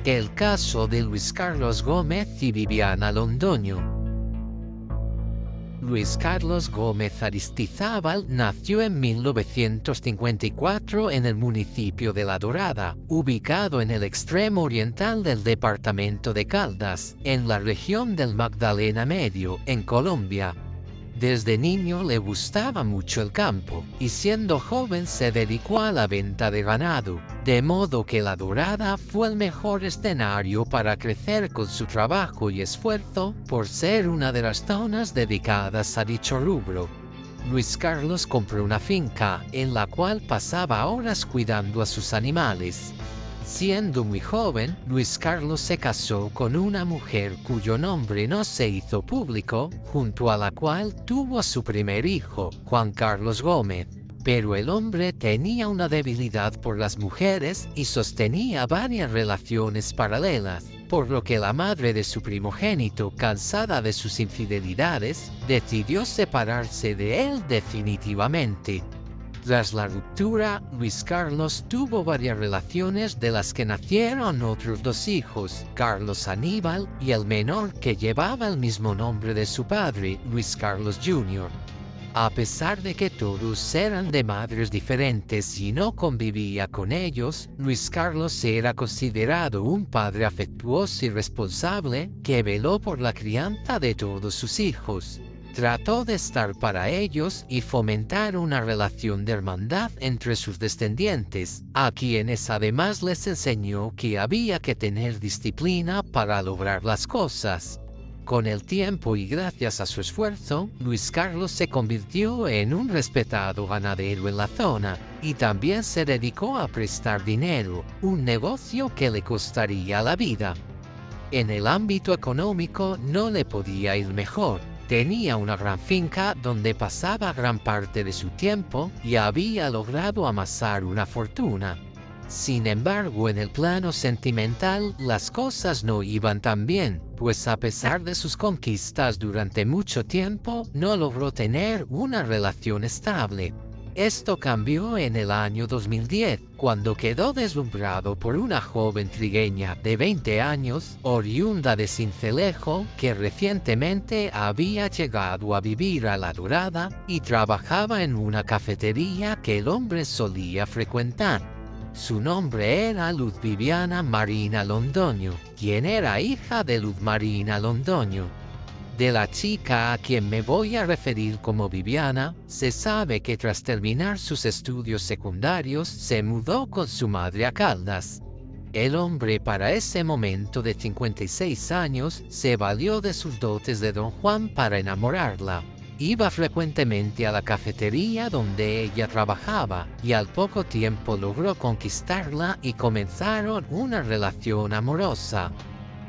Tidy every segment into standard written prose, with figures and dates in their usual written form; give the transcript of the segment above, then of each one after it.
El caso de Luis Carlos Gómez y Viviana Londoño. Luis Carlos Gómez Aristizábal nació en 1954 en el municipio de La Dorada, ubicado en el extremo oriental del departamento de Caldas, en la región del Magdalena Medio, en Colombia. Desde niño le gustaba mucho el campo, y siendo joven se dedicó a la venta de ganado, de modo que La Dorada fue el mejor escenario para crecer con su trabajo y esfuerzo, por ser una de las zonas dedicadas a dicho rubro. Luis Carlos compró una finca, en la cual pasaba horas cuidando a sus animales. Siendo muy joven, Luis Carlos se casó con una mujer cuyo nombre no se hizo público, junto a la cual tuvo a su primer hijo, Juan Carlos Gómez. Pero el hombre tenía una debilidad por las mujeres y sostenía varias relaciones paralelas, por lo que la madre de su primogénito, cansada de sus infidelidades, decidió separarse de él definitivamente. Tras la ruptura, Luis Carlos tuvo varias relaciones de las que nacieron otros dos hijos, Carlos Aníbal y el menor que llevaba el mismo nombre de su padre, Luis Carlos Jr. A pesar de que todos eran de madres diferentes y no convivía con ellos, Luis Carlos era considerado un padre afectuoso y responsable que veló por la crianza de todos sus hijos. Trató de estar para ellos y fomentar una relación de hermandad entre sus descendientes, a quienes además les enseñó que había que tener disciplina para lograr las cosas. Con el tiempo y gracias a su esfuerzo, Luis Carlos se convirtió en un respetado ganadero en la zona, y también se dedicó a prestar dinero, un negocio que le costaría la vida. En el ámbito económico no le podía ir mejor. Tenía una gran finca donde pasaba gran parte de su tiempo y había logrado amasar una fortuna. Sin embargo, en el plano sentimental, las cosas no iban tan bien, pues a pesar de sus conquistas durante mucho tiempo, no logró tener una relación estable. Esto cambió en el año 2010, cuando quedó deslumbrado por una joven trigueña de 20 años, oriunda de Sincelejo, que recientemente había llegado a vivir a La Dorada y trabajaba en una cafetería que el hombre solía frecuentar. Su nombre era Luz Viviana Marina Londoño, quien era hija de Luz Marina Londoño. De la chica a quien me voy a referir como Viviana, se sabe que tras terminar sus estudios secundarios se mudó con su madre a Caldas. El hombre para ese momento de 56 años se valió de sus dotes de Don Juan para enamorarla. Iba frecuentemente a la cafetería donde ella trabajaba y al poco tiempo logró conquistarla y comenzaron una relación amorosa.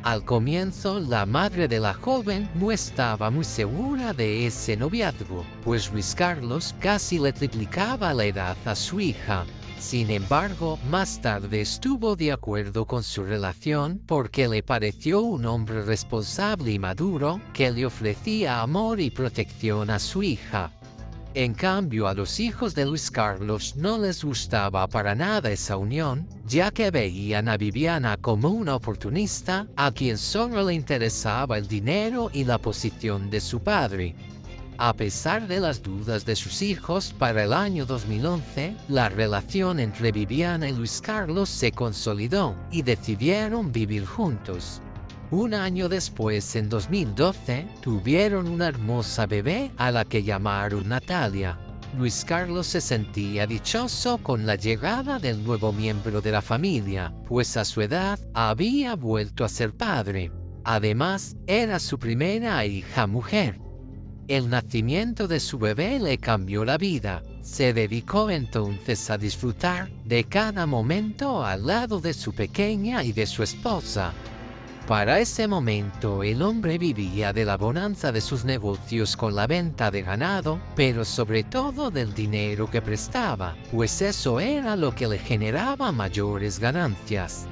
Al comienzo, la madre de la joven no estaba muy segura de ese noviazgo, pues Luis Carlos casi le triplicaba la edad a su hija. Sin embargo, más tarde estuvo de acuerdo con su relación porque le pareció un hombre responsable y maduro que le ofrecía amor y protección a su hija. En cambio, a los hijos de Luis Carlos no les gustaba para nada esa unión, ya que veían a Viviana como una oportunista a quien solo le interesaba el dinero y la posición de su padre. A pesar de las dudas de sus hijos, para el año 2011, la relación entre Viviana y Luis Carlos se consolidó y decidieron vivir juntos. Un año después, en 2012, tuvieron una hermosa bebé a la que llamaron Natalia. Luis Carlos se sentía dichoso con la llegada del nuevo miembro de la familia, pues a su edad había vuelto a ser padre. Además, era su primera hija mujer. El nacimiento de su bebé le cambió la vida. Se dedicó entonces a disfrutar de cada momento al lado de su pequeña y de su esposa. Para ese momento el hombre vivía de la bonanza de sus negocios con la venta de ganado, pero sobre todo del dinero que prestaba, pues eso era lo que le generaba mayores ganancias.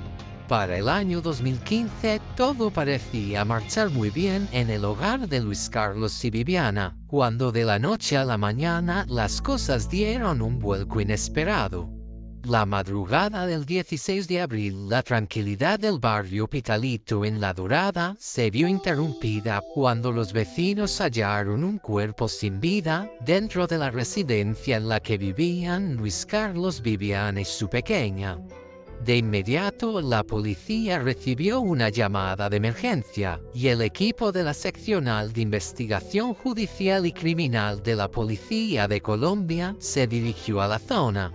Para el año 2015 todo parecía marchar muy bien en el hogar de Luis Carlos y Viviana, cuando de la noche a la mañana las cosas dieron un vuelco inesperado. La madrugada del 16 de abril, la tranquilidad del barrio Pitalito en La Dorada se vio interrumpida cuando los vecinos hallaron un cuerpo sin vida dentro de la residencia en la que vivían Luis Carlos, Viviana y su pequeña. De inmediato, la policía recibió una llamada de emergencia y el equipo de la Seccional de Investigación Judicial y Criminal de la Policía de Colombia se dirigió a la zona.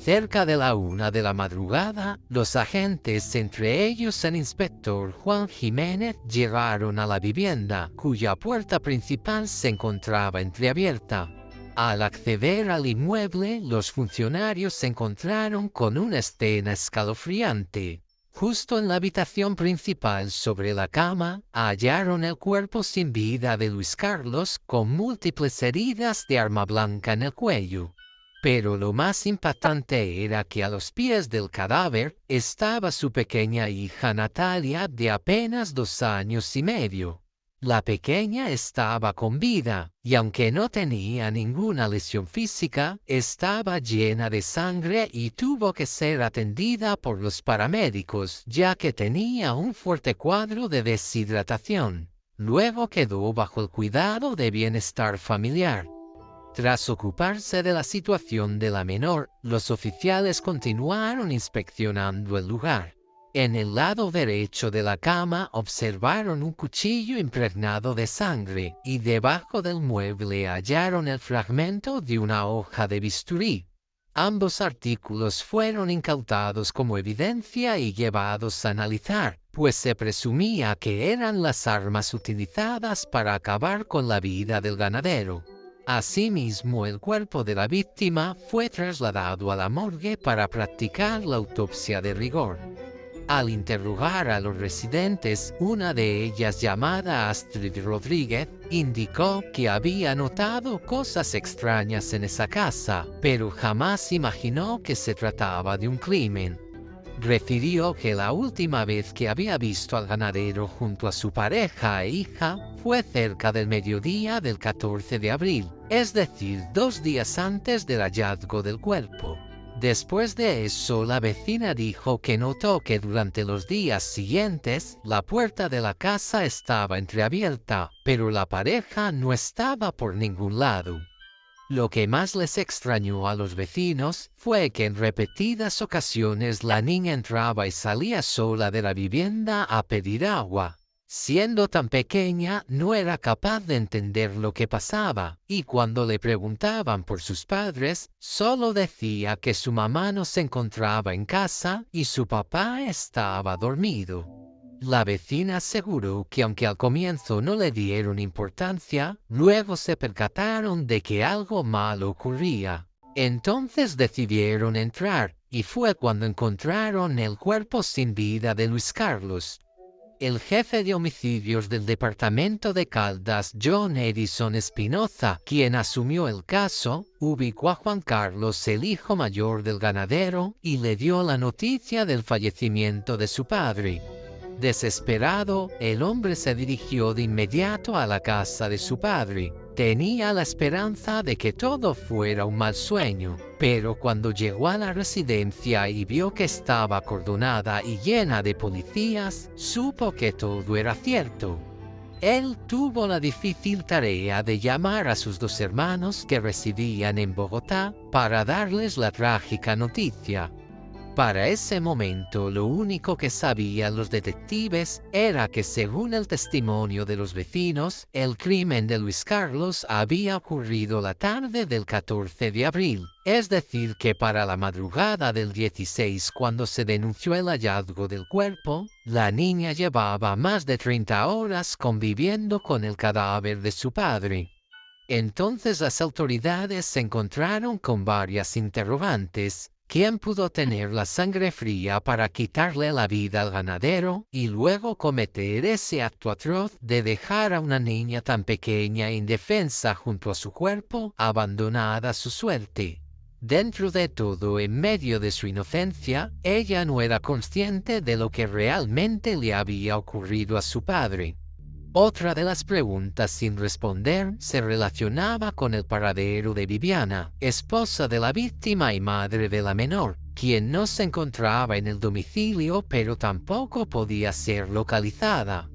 Cerca de la 1 de la madrugada, los agentes, entre ellos el inspector Juan Jiménez, llegaron a la vivienda, cuya puerta principal se encontraba entreabierta. Al acceder al inmueble, los funcionarios se encontraron con una escena escalofriante. Justo en la habitación principal, sobre la cama, hallaron el cuerpo sin vida de Luis Carlos, con múltiples heridas de arma blanca en el cuello. Pero lo más impactante era que a los pies del cadáver estaba su pequeña hija Natalia, de apenas 2 años y medio. La pequeña estaba con vida, y aunque no tenía ninguna lesión física, estaba llena de sangre y tuvo que ser atendida por los paramédicos, ya que tenía un fuerte cuadro de deshidratación. Luego quedó bajo el cuidado de bienestar familiar. Tras ocuparse de la situación de la menor, los oficiales continuaron inspeccionando el lugar. En el lado derecho de la cama observaron un cuchillo impregnado de sangre y debajo del mueble hallaron el fragmento de una hoja de bisturí. Ambos artículos fueron incautados como evidencia y llevados a analizar, pues se presumía que eran las armas utilizadas para acabar con la vida del ganadero. Asimismo, el cuerpo de la víctima fue trasladado a la morgue para practicar la autopsia de rigor. Al interrogar a los residentes, una de ellas, llamada Astrid Rodríguez, indicó que había notado cosas extrañas en esa casa, pero jamás imaginó que se trataba de un crimen. Refirió que la última vez que había visto al ganadero junto a su pareja e hija fue cerca del mediodía del 14 de abril, es decir, 2 días antes del hallazgo del cuerpo. Después de eso, la vecina dijo que notó que durante los días siguientes la puerta de la casa estaba entreabierta, pero la pareja no estaba por ningún lado. Lo que más les extrañó a los vecinos fue que en repetidas ocasiones la niña entraba y salía sola de la vivienda a pedir agua. Siendo tan pequeña, no era capaz de entender lo que pasaba, y cuando le preguntaban por sus padres, solo decía que su mamá no se encontraba en casa y su papá estaba dormido. La vecina aseguró que aunque al comienzo no le dieron importancia, luego se percataron de que algo malo ocurría. Entonces decidieron entrar, y fue cuando encontraron el cuerpo sin vida de Luis Carlos. El jefe de homicidios del departamento de Caldas, John Edison Espinoza, quien asumió el caso, ubicó a Juan Carlos, el hijo mayor del ganadero, y le dio la noticia del fallecimiento de su padre. Desesperado, el hombre se dirigió de inmediato a la casa de su padre. Tenía la esperanza de que todo fuera un mal sueño, pero cuando llegó a la residencia y vio que estaba acordonada y llena de policías, supo que todo era cierto. Él tuvo la difícil tarea de llamar a sus 2 hermanos que residían en Bogotá para darles la trágica noticia. Para ese momento, lo único que sabían los detectives era que, según el testimonio de los vecinos, el crimen de Luis Carlos había ocurrido la tarde del 14 de abril, es decir, que para la madrugada del 16, cuando se denunció el hallazgo del cuerpo, la niña llevaba más de 30 horas conviviendo con el cadáver de su padre. Entonces las autoridades se encontraron con varias interrogantes. ¿Quién pudo tener la sangre fría para quitarle la vida al ganadero y luego cometer ese acto atroz de dejar a una niña tan pequeña e indefensa junto a su cuerpo, abandonada a su suerte? Dentro de todo, en medio de su inocencia, ella no era consciente de lo que realmente le había ocurrido a su padre. Otra de las preguntas sin responder se relacionaba con el paradero de Viviana, esposa de la víctima y madre de la menor, quien no se encontraba en el domicilio pero tampoco podía ser localizada.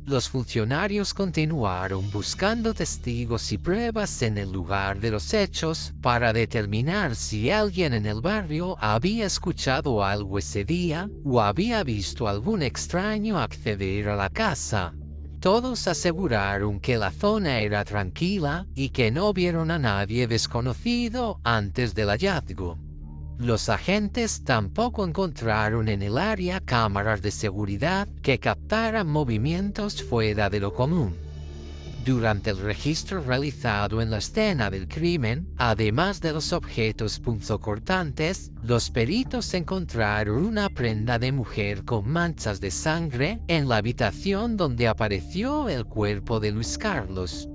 Los funcionarios continuaron buscando testigos y pruebas en el lugar de los hechos para determinar si alguien en el barrio había escuchado algo ese día o había visto algún extraño acceder a la casa. Todos aseguraron que la zona era tranquila y que no vieron a nadie desconocido antes del hallazgo. Los agentes tampoco encontraron en el área cámaras de seguridad que captaran movimientos fuera de lo común. Durante el registro realizado en la escena del crimen, además de los objetos punzocortantes, los peritos encontraron una prenda de mujer con manchas de sangre en la habitación donde apareció el cuerpo de Luis Carlos.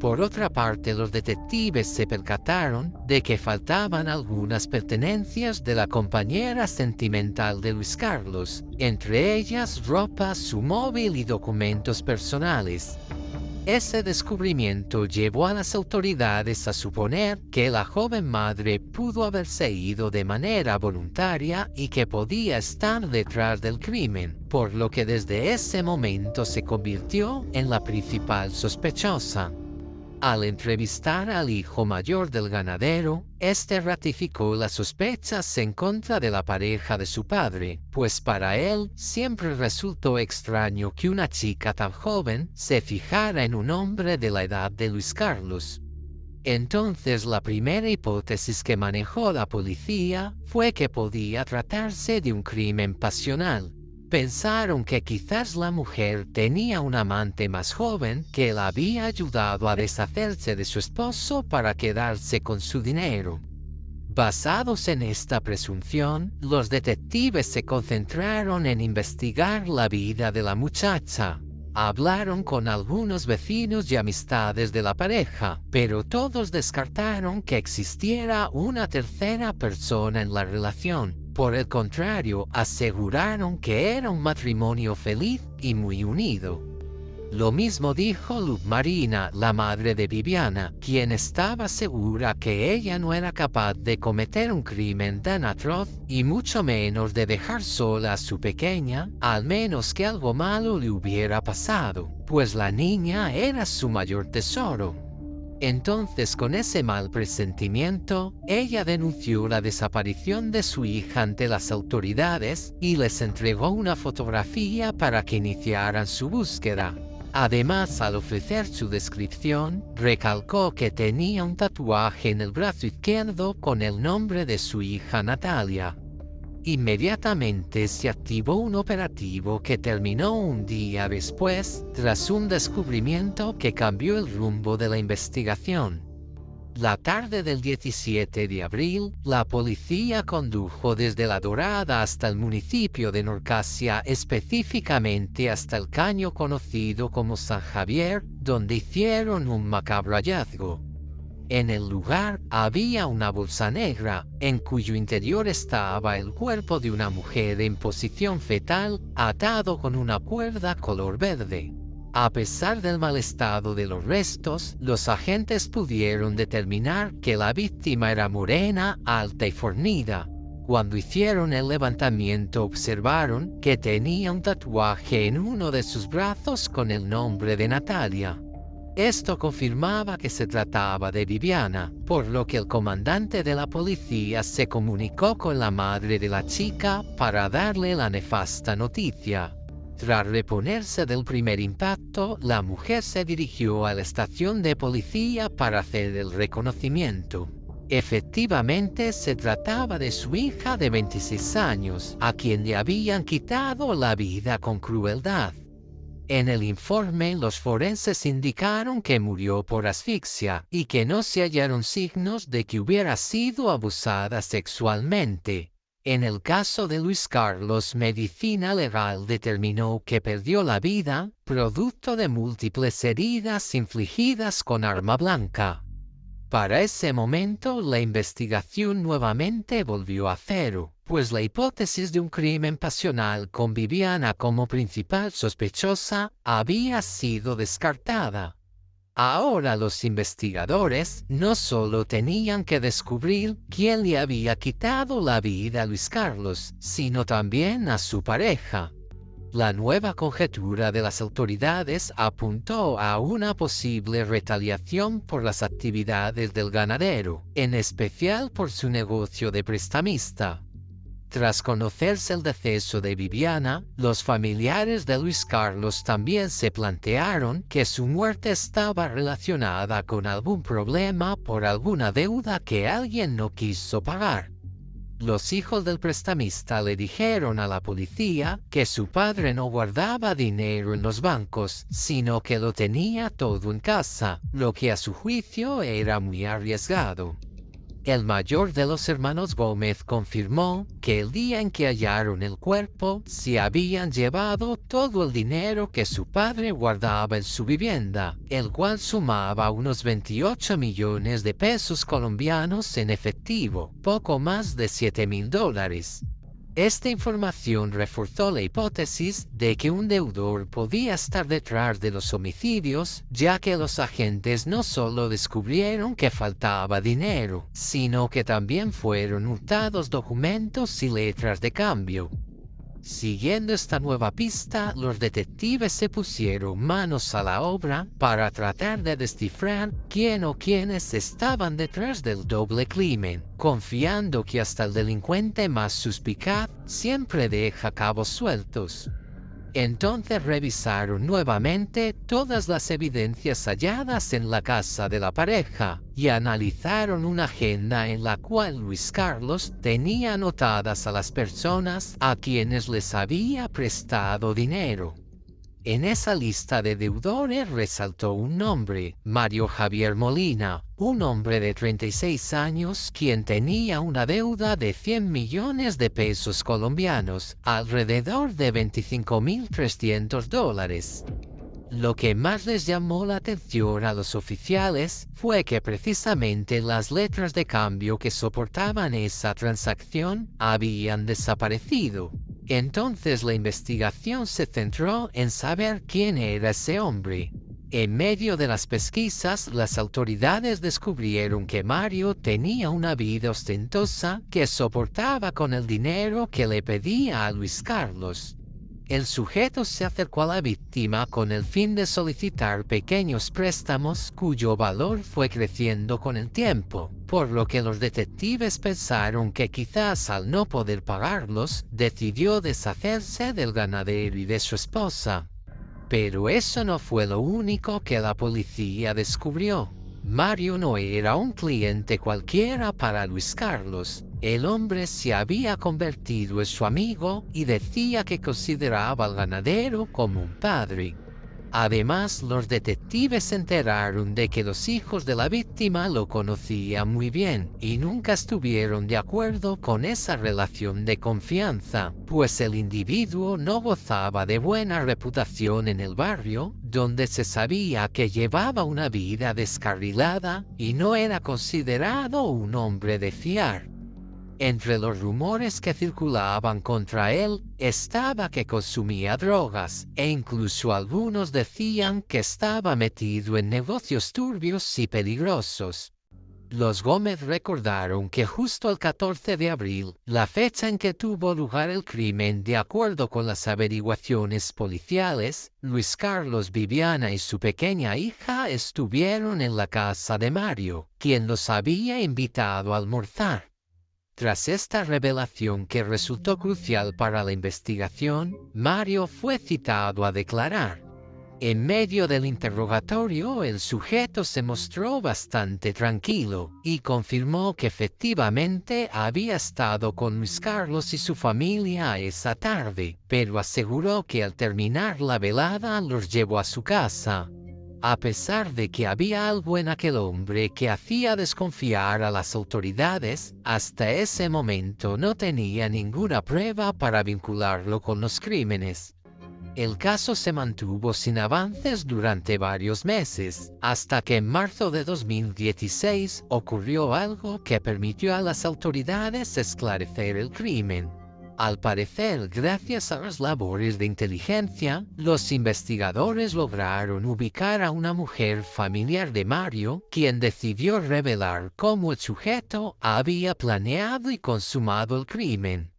Por otra parte, los detectives se percataron de que faltaban algunas pertenencias de la compañera sentimental de Luis Carlos, entre ellas ropa, su móvil y documentos personales. Ese descubrimiento llevó a las autoridades a suponer que la joven madre pudo haberse ido de manera voluntaria y que podía estar detrás del crimen, por lo que desde ese momento se convirtió en la principal sospechosa. Al entrevistar al hijo mayor del ganadero, este ratificó las sospechas en contra de la pareja de su padre, pues para él siempre resultó extraño que una chica tan joven se fijara en un hombre de la edad de Luis Carlos. Entonces la primera hipótesis que manejó la policía fue que podía tratarse de un crimen pasional. Pensaron que quizás la mujer tenía un amante más joven que la había ayudado a deshacerse de su esposo para quedarse con su dinero. Basados en esta presunción, los detectives se concentraron en investigar la vida de la muchacha. Hablaron con algunos vecinos y amistades de la pareja, pero todos descartaron que existiera una tercera persona en la relación. Por el contrario, aseguraron que era un matrimonio feliz y muy unido. Lo mismo dijo Luz Marina, la madre de Viviana, quien estaba segura que ella no era capaz de cometer un crimen tan atroz y mucho menos de dejar sola a su pequeña, al menos que algo malo le hubiera pasado, pues la niña era su mayor tesoro. Entonces, con ese mal presentimiento, ella denunció la desaparición de su hija ante las autoridades y les entregó una fotografía para que iniciaran su búsqueda. Además, al ofrecer su descripción, recalcó que tenía un tatuaje en el brazo izquierdo con el nombre de su hija Natalia. Inmediatamente se activó un operativo que terminó un día después, tras un descubrimiento que cambió el rumbo de la investigación. La tarde del 17 de abril, la policía condujo desde La Dorada hasta el municipio de Norcasia, específicamente hasta el caño conocido como San Javier, donde hicieron un macabro hallazgo. En el lugar había una bolsa negra, en cuyo interior estaba el cuerpo de una mujer en posición fetal, atado con una cuerda color verde. A pesar del mal estado de los restos, los agentes pudieron determinar que la víctima era morena, alta y fornida. Cuando hicieron el levantamiento observaron que tenía un tatuaje en uno de sus brazos con el nombre de Natalia. Esto confirmaba que se trataba de Viviana, por lo que el comandante de la policía se comunicó con la madre de la chica para darle la nefasta noticia. Tras reponerse del primer impacto, la mujer se dirigió a la estación de policía para hacer el reconocimiento. Efectivamente, se trataba de su hija de 26 años, a quien le habían quitado la vida con crueldad. En el informe, los forenses indicaron que murió por asfixia y que no se hallaron signos de que hubiera sido abusada sexualmente. En el caso de Luis Carlos, Medicina Legal determinó que perdió la vida, producto de múltiples heridas infligidas con arma blanca. Para ese momento, la investigación nuevamente volvió a cero, pues la hipótesis de un crimen pasional con Viviana como principal sospechosa había sido descartada. Ahora los investigadores no solo tenían que descubrir quién le había quitado la vida a Luis Carlos, sino también a su pareja. La nueva conjetura de las autoridades apuntó a una posible retaliación por las actividades del ganadero, en especial por su negocio de prestamista. Tras conocerse el deceso de Viviana, los familiares de Luis Carlos también se plantearon que su muerte estaba relacionada con algún problema por alguna deuda que alguien no quiso pagar. Los hijos del prestamista le dijeron a la policía que su padre no guardaba dinero en los bancos, sino que lo tenía todo en casa, lo que a su juicio era muy arriesgado. El mayor de los hermanos Gómez confirmó que el día en que hallaron el cuerpo se habían llevado todo el dinero que su padre guardaba en su vivienda, el cual sumaba unos 28 millones de pesos colombianos en efectivo, poco más de $7.000. Esta información reforzó la hipótesis de que un deudor podía estar detrás de los homicidios, ya que los agentes no solo descubrieron que faltaba dinero, sino que también fueron hurtados documentos y letras de cambio. Siguiendo esta nueva pista, los detectives se pusieron manos a la obra para tratar de descifrar quién o quiénes estaban detrás del doble crimen, confiando que hasta el delincuente más suspicaz siempre deja cabos sueltos. Entonces revisaron nuevamente todas las evidencias halladas en la casa de la pareja y analizaron una agenda en la cual Luis Carlos tenía anotadas a las personas a quienes les había prestado dinero. En esa lista de deudores resaltó un nombre, Mario Javier Molina, un hombre de 36 años quien tenía una deuda de 100 millones de pesos colombianos, alrededor de $25.300. Lo que más les llamó la atención a los oficiales fue que precisamente las letras de cambio que soportaban esa transacción habían desaparecido. Entonces la investigación se centró en saber quién era ese hombre. En medio de las pesquisas, las autoridades descubrieron que Mario tenía una vida ostentosa que soportaba con el dinero que le pedía a Luis Carlos. El sujeto se acercó a la víctima con el fin de solicitar pequeños préstamos cuyo valor fue creciendo con el tiempo, por lo que los detectives pensaron que quizás al no poder pagarlos, decidió deshacerse del ganadero y de su esposa. Pero eso no fue lo único que la policía descubrió. Mario no era un cliente cualquiera para Luis Carlos. El hombre se había convertido en su amigo y decía que consideraba al ganadero como un padre. Además, los detectives se enteraron de que los hijos de la víctima lo conocían muy bien y nunca estuvieron de acuerdo con esa relación de confianza, pues el individuo no gozaba de buena reputación en el barrio, donde se sabía que llevaba una vida descarrilada y no era considerado un hombre de fiar. Entre los rumores que circulaban contra él estaba que consumía drogas e incluso algunos decían que estaba metido en negocios turbios y peligrosos. Los Gómez recordaron que justo el 14 de abril, la fecha en que tuvo lugar el crimen, de acuerdo con las averiguaciones policiales, Luis Carlos, Viviana y su pequeña hija estuvieron en la casa de Mario, quien los había invitado a almorzar. Tras esta revelación que resultó crucial para la investigación, Mario fue citado a declarar. En medio del interrogatorio, el sujeto se mostró bastante tranquilo y confirmó que efectivamente había estado con Luis Carlos y su familia esa tarde, pero aseguró que al terminar la velada los llevó a su casa. A pesar de que había algo en aquel hombre que hacía desconfiar a las autoridades, hasta ese momento no tenía ninguna prueba para vincularlo con los crímenes. El caso se mantuvo sin avances durante varios meses, hasta que en marzo de 2016 ocurrió algo que permitió a las autoridades esclarecer el crimen. Al parecer, gracias a las labores de inteligencia, los investigadores lograron ubicar a una mujer familiar de Mario, quien decidió revelar cómo el sujeto había planeado y consumado el crimen.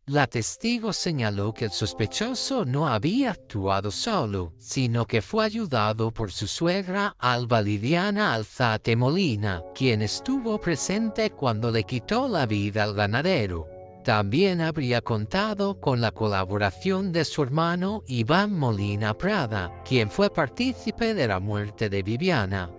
La testigo señaló que el sospechoso no había actuado solo, sino que fue ayudado por su suegra Alba Liliana Alzate Molina, quien estuvo presente cuando le quitó la vida al ganadero. También habría contado con la colaboración de su hermano Iván Molina Prada, quien fue partícipe de la muerte de Viviana.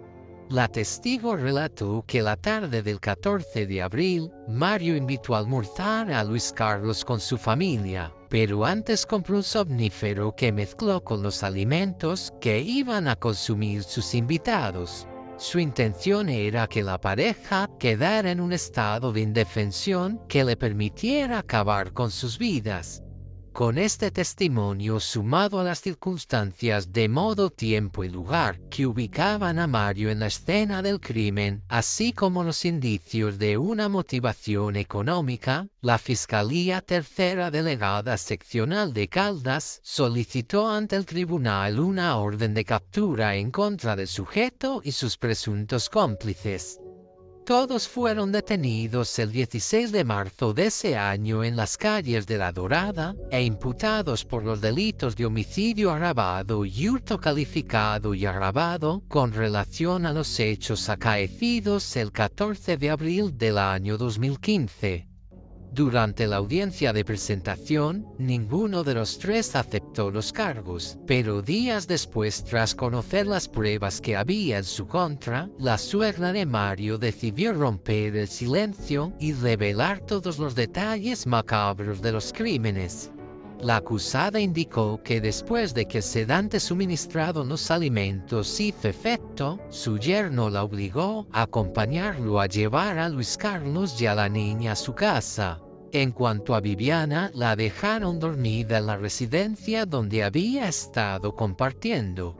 La testigo relató que la tarde del 14 de abril, Mario invitó a almorzar a Luis Carlos con su familia, pero antes compró un somnífero que mezcló con los alimentos que iban a consumir sus invitados. Su intención era que la pareja quedara en un estado de indefensión que le permitiera acabar con sus vidas. Con este testimonio sumado a las circunstancias de modo, tiempo y lugar que ubicaban a Mario en la escena del crimen, así como los indicios de una motivación económica, la Fiscalía Tercera Delegada Seccional de Caldas solicitó ante el tribunal una orden de captura en contra del sujeto y sus presuntos cómplices. Todos fueron detenidos el 16 de marzo de ese año en las calles de La Dorada e imputados por los delitos de homicidio agravado y hurto calificado y agravado con relación a los hechos acaecidos el 14 de abril del año 2015. Durante la audiencia de presentación, ninguno de los tres aceptó los cargos, pero días después, tras conocer las pruebas que había en su contra, la suegra de Mario decidió romper el silencio y revelar todos los detalles macabros de los crímenes. La acusada indicó que después de que el sedante suministrado en los alimentos hizo efecto, su yerno la obligó a acompañarlo a llevar a Luis Carlos y a la niña a su casa. En cuanto a Viviana, la dejaron dormida en la residencia donde había estado compartiendo.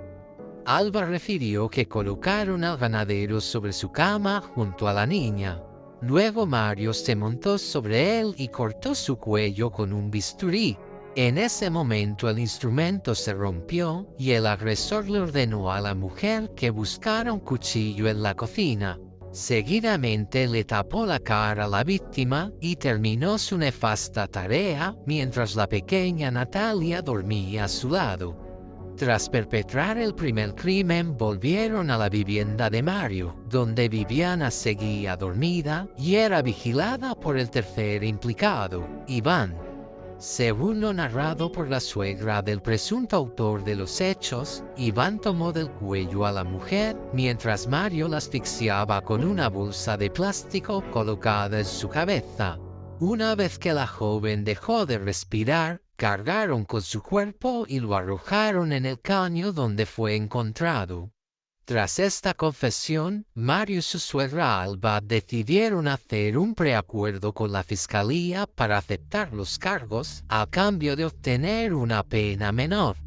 Alba refirió que colocaron al ganadero sobre su cama junto a la niña. Luego Mario se montó sobre él y cortó su cuello con un bisturí. En ese momento el instrumento se rompió y el agresor le ordenó a la mujer que buscara un cuchillo en la cocina. Seguidamente le tapó la cara a la víctima y terminó su nefasta tarea mientras la pequeña Natalia dormía a su lado. Tras perpetrar el primer crimen, volvieron a la vivienda de Mario, donde Viviana seguía dormida y era vigilada por el tercer implicado, Iván. Según lo narrado por la suegra del presunto autor de los hechos, Iván tomó del cuello a la mujer mientras Mario la asfixiaba con una bolsa de plástico colocada en su cabeza. Una vez que la joven dejó de respirar, cargaron con su cuerpo y lo arrojaron en el caño donde fue encontrado. Tras esta confesión, Mario y su suegra Alba decidieron hacer un preacuerdo con la fiscalía para aceptar los cargos a cambio de obtener una pena menor.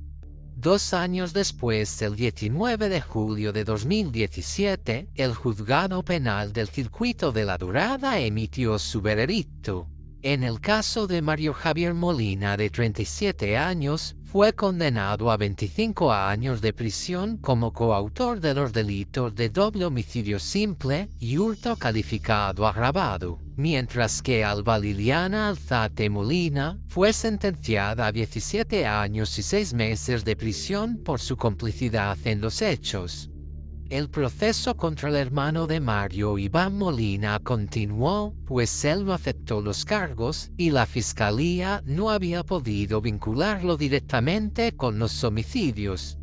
2 años después, el 19 de julio de 2017, el Juzgado Penal del Circuito de La Dorada emitió su veredicto. En el caso de Mario Javier Molina, de 37 años, fue condenado a 25 años de prisión como coautor de los delitos de doble homicidio simple y hurto calificado agravado, mientras que Alba Liliana Alzate Molina fue sentenciada a 17 años y 6 meses de prisión por su complicidad en los hechos. El proceso contra el hermano de Mario, Iván Molina, continuó, pues él no aceptó los cargos y la fiscalía no había podido vincularlo directamente con los homicidios.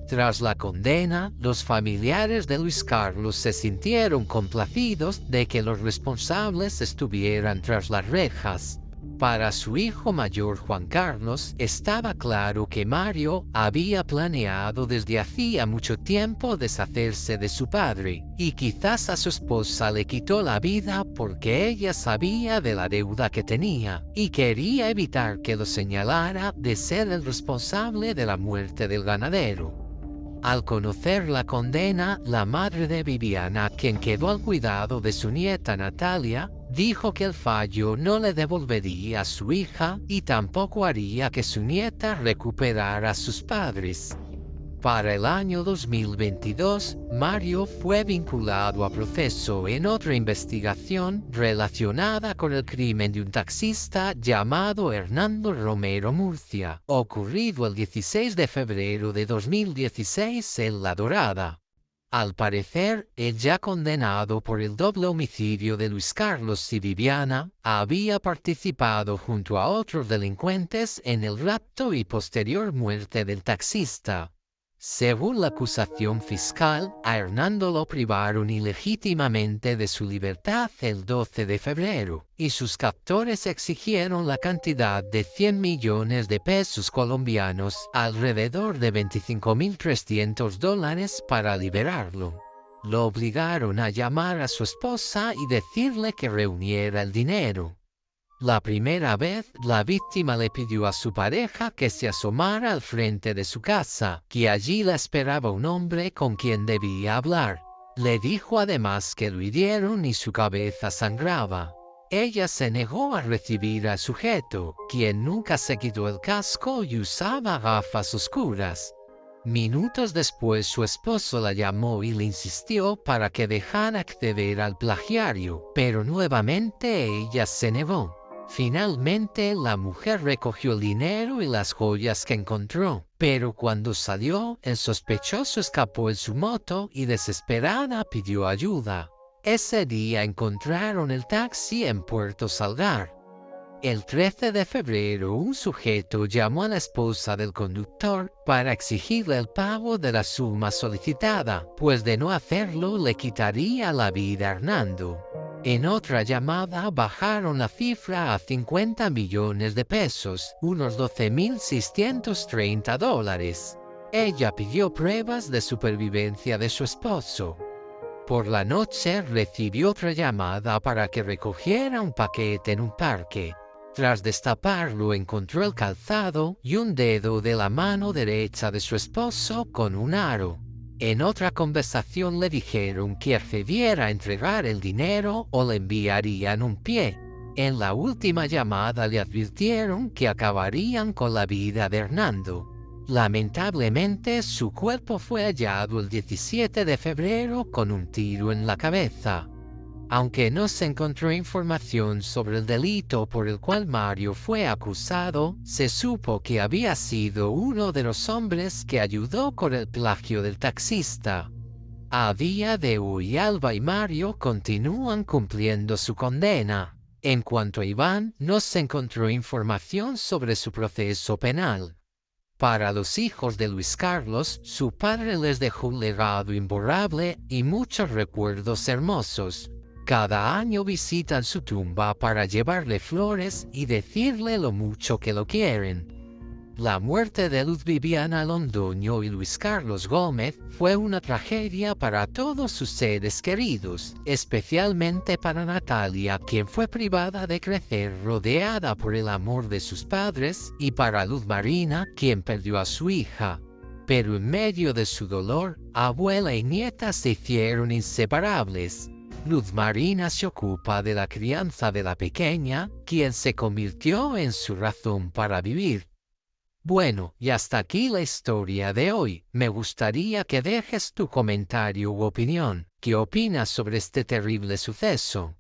Tras la condena, los familiares de Luis Carlos se sintieron complacidos de que los responsables estuvieran tras las rejas. Para su hijo mayor Juan Carlos, estaba claro que Mario había planeado desde hacía mucho tiempo deshacerse de su padre, y quizás a su esposa le quitó la vida porque ella sabía de la deuda que tenía, y quería evitar que lo señalara de ser el responsable de la muerte del ganadero. Al conocer la condena, la madre de Viviana, quien quedó al cuidado de su nieta Natalia, Dijo que el fallo no le devolvería a su hija y tampoco haría que su nieta recuperara a sus padres. Para el año 2022, Mario fue vinculado a proceso en otra investigación relacionada con el crimen de un taxista llamado Hernando Romero Murcia, ocurrido el 16 de febrero de 2016 en La Dorada. Al parecer, el ya condenado por el doble homicidio de Luis Carlos y Viviana, había participado junto a otros delincuentes en el rapto y posterior muerte del taxista. Según la acusación fiscal, a Hernando lo privaron ilegítimamente de su libertad el 12 de febrero, y sus captores exigieron la cantidad de 100 millones de pesos colombianos, alrededor de $25.300, para liberarlo. Lo obligaron a llamar a su esposa y decirle que reuniera el dinero. La primera vez, la víctima le pidió a su pareja que se asomara al frente de su casa, que allí la esperaba un hombre con quien debía hablar. Le dijo además que lo hirieron y su cabeza sangraba. Ella se negó a recibir al sujeto, quien nunca se quitó el casco y usaba gafas oscuras. Minutos después su esposo la llamó y le insistió para que dejara acceder al plagiario, pero nuevamente ella se negó. Finalmente, la mujer recogió el dinero y las joyas que encontró, pero cuando salió, el sospechoso escapó en su moto y desesperada pidió ayuda. Ese día encontraron el taxi en Puerto Salgar. El 13 de febrero, un sujeto llamó a la esposa del conductor para exigirle el pago de la suma solicitada, pues de no hacerlo le quitaría la vida a Hernando. En otra llamada bajaron la cifra a 50 millones de pesos, unos $12.630. Ella pidió pruebas de supervivencia de su esposo. Por la noche recibió otra llamada para que recogiera un paquete en un parque. Tras destaparlo encontró el calzado y un dedo de la mano derecha de su esposo con un aro. En otra conversación le dijeron que accediera a entregar el dinero o le enviarían un pie. En la última llamada le advirtieron que acabarían con la vida de Hernando. Lamentablemente, su cuerpo fue hallado el 17 de febrero con un tiro en la cabeza. Aunque no se encontró información sobre el delito por el cual Mario fue acusado, se supo que había sido uno de los hombres que ayudó con el plagio del taxista. A día de hoy, Alba y Mario continúan cumpliendo su condena. En cuanto a Iván, no se encontró información sobre su proceso penal. Para los hijos de Luis Carlos, su padre les dejó un legado imborrable y muchos recuerdos hermosos. Cada año visitan su tumba para llevarle flores y decirle lo mucho que lo quieren. La muerte de Luz Viviana Londoño y Luis Carlos Gómez fue una tragedia para todos sus seres queridos, especialmente para Natalia, quien fue privada de crecer rodeada por el amor de sus padres, y para Luz Marina, quien perdió a su hija. Pero en medio de su dolor, abuela y nieta se hicieron inseparables. Luz Marina se ocupa de la crianza de la pequeña, quien se convirtió en su razón para vivir. Bueno, y hasta aquí la historia de hoy. Me gustaría que dejes tu comentario u opinión. ¿Qué opinas sobre este terrible suceso?